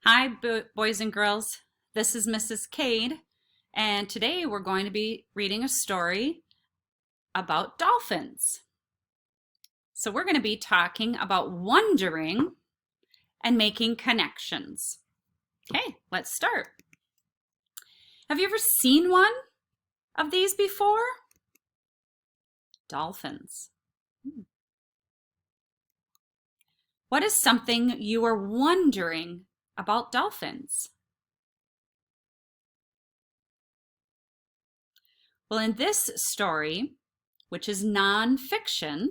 Hi, boys and girls. This is Mrs. Cade, and today we're going to be reading a story about dolphins. So we're going to be talking about wondering and making connections. Okay, let's start. Have you ever seen one of these before? Dolphins. What is something you are wondering about dolphins? Well, in this story, which is nonfiction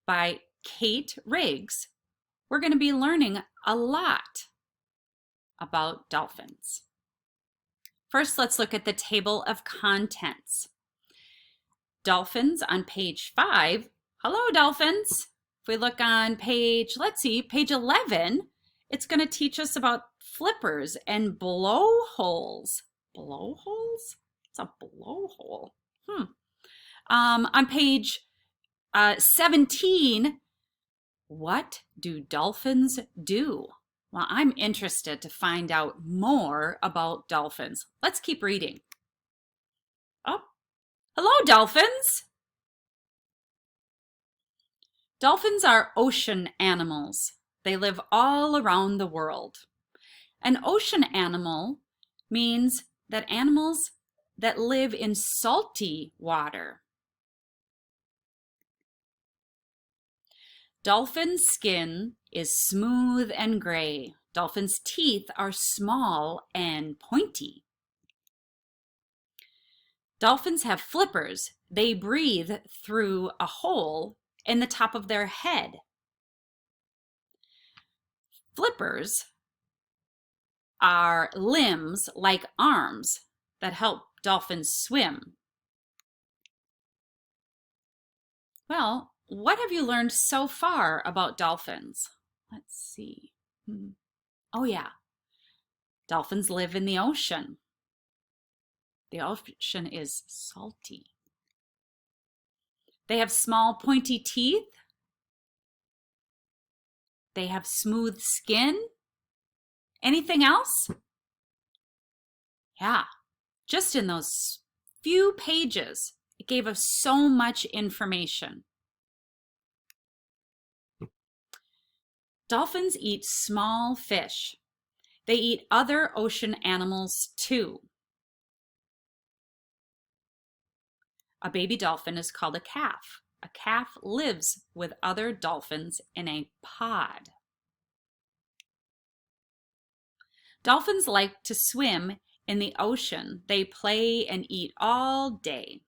by Kate Riggs, we're going to be learning a lot about dolphins. First, let's look at the table of contents. Dolphins on page 5. Hello, dolphins. If we look on page 11, it's going to teach us about flippers and blowholes. Blowholes? It's a blowhole. On page 17, what do dolphins do? Well, I'm interested to find out more about dolphins. Let's keep reading. Oh, hello, dolphins. Dolphins are ocean animals. They live all around the world. An ocean animal means that animals that live in salty water. Dolphin's skin is smooth and gray. Dolphins' teeth are small and pointy. Dolphins have flippers. They breathe through a hole in the top of their head. Flippers are limbs like arms that help dolphins swim. Well, what have you learned so far about dolphins? Let's see. Oh yeah, dolphins live in the ocean. The ocean is salty. They have small pointy teeth. They have smooth skin. Anything else? Yeah, just in those few pages, it gave us so much information. Dolphins eat small fish. They eat other ocean animals too. A baby dolphin is called a calf. A calf lives with other dolphins in a pod. Dolphins like to swim in the ocean. They play and eat all day.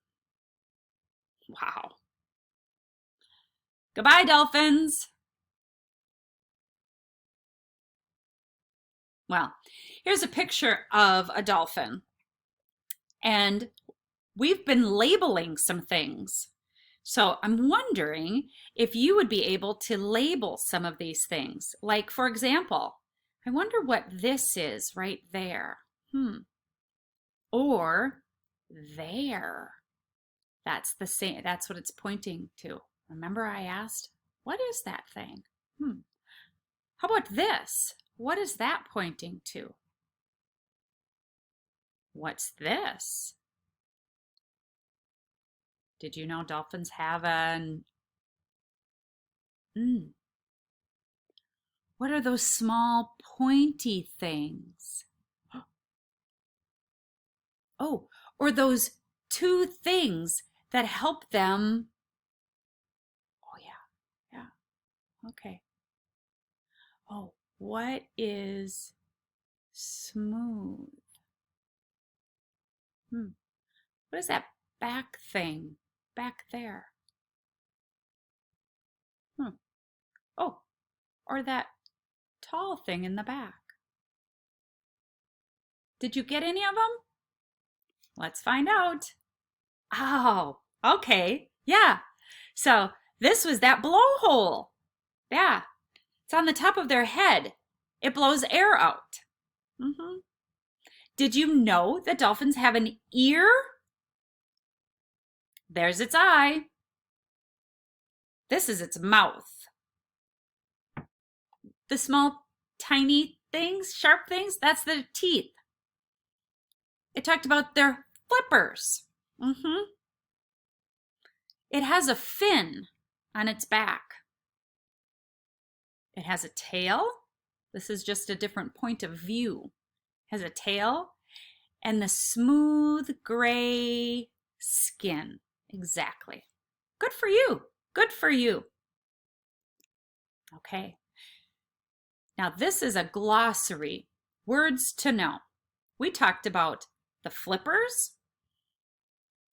Wow. Goodbye, dolphins. Well, here's a picture of a dolphin. And we've been labeling some things. So I'm wondering if you would be able to label some of these things. Like, for example, I wonder what this is right there. Or there. That's the same. That's what it's pointing to. Remember I asked, what is that thing? How about this? What is that pointing to? What's this? Did you know dolphins have an... What are those small pointy things? Oh, or those two things that help them. Oh yeah, okay. Oh, what is smooth? What is that back thing back there? Oh, or that tall thing in the back. Did you get any of them? Let's find out. Oh, okay. Yeah. So this was that blowhole. Yeah. It's on the top of their head. It blows air out. Did you know that dolphins have an ear? There's its eye. This is its mouth. The small, tiny things, sharp things, that's the teeth. It talked about their flippers. It has a fin on its back. It has a tail. This is just a different point of view. It has a tail and the smooth gray skin. Exactly. Good for you. Good for you. Okay. Now this is a glossary. Words to know. We talked about the flippers.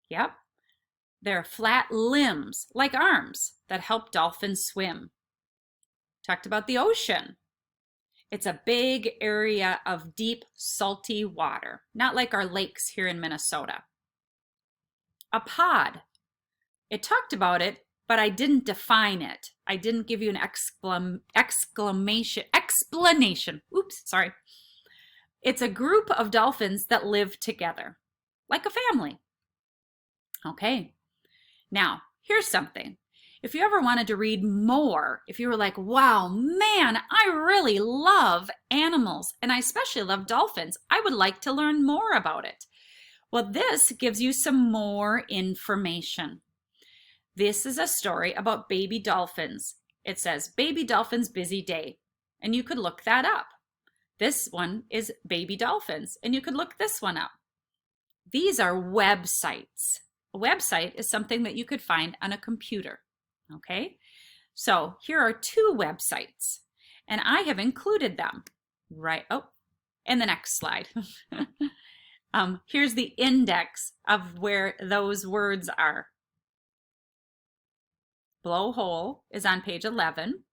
Yep. They're flat limbs, like arms, that help dolphins swim. Talked about the ocean. It's a big area of deep, salty water, not like our lakes here in Minnesota. A pod. It talked about it, but I didn't define it. I didn't give you an explanation. Oops, sorry. It's a group of dolphins that live together, like a family. Okay. Now, here's something. If you ever wanted to read more, if you were like, wow, man, I really love animals, and I especially love dolphins, I would like to learn more about it. Well, this gives you some more information. This is a story about baby dolphins. It says, baby dolphins busy day, and you could look that up. This one is baby dolphins, and you could look this one up. These are websites. A website is something that you could find on a computer, okay? So here are 2 websites, and I have included them right, in the next slide. Here's the index of where those words are. Blowhole is on page 11,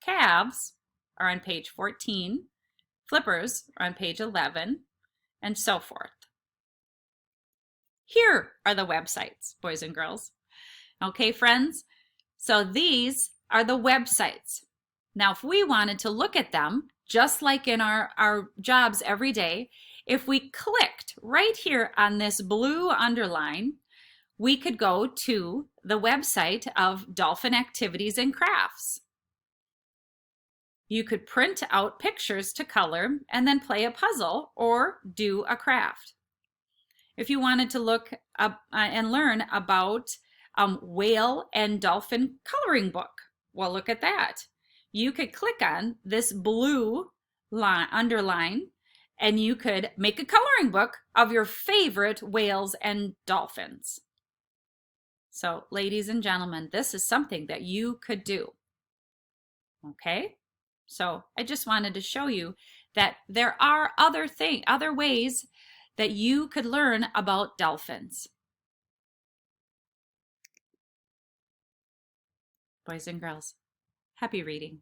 calves are on page 14, flippers are on page 11, and so forth. Here are the websites, boys and girls. Okay, friends? So these are the websites. Now, if we wanted to look at them, just like in our jobs every day, if we clicked right here on this blue underline, we could go to the website of Dolphin Activities and Crafts. You could print out pictures to color and then play a puzzle or do a craft. If you wanted to look up and learn about whale and dolphin coloring book, well, look at that. You could click on this blue underline and you could make a coloring book of your favorite whales and dolphins. So, ladies and gentlemen, this is something that you could do. Okay? So, I just wanted to show you that there are other ways that you could learn about dolphins. Boys and girls, happy reading.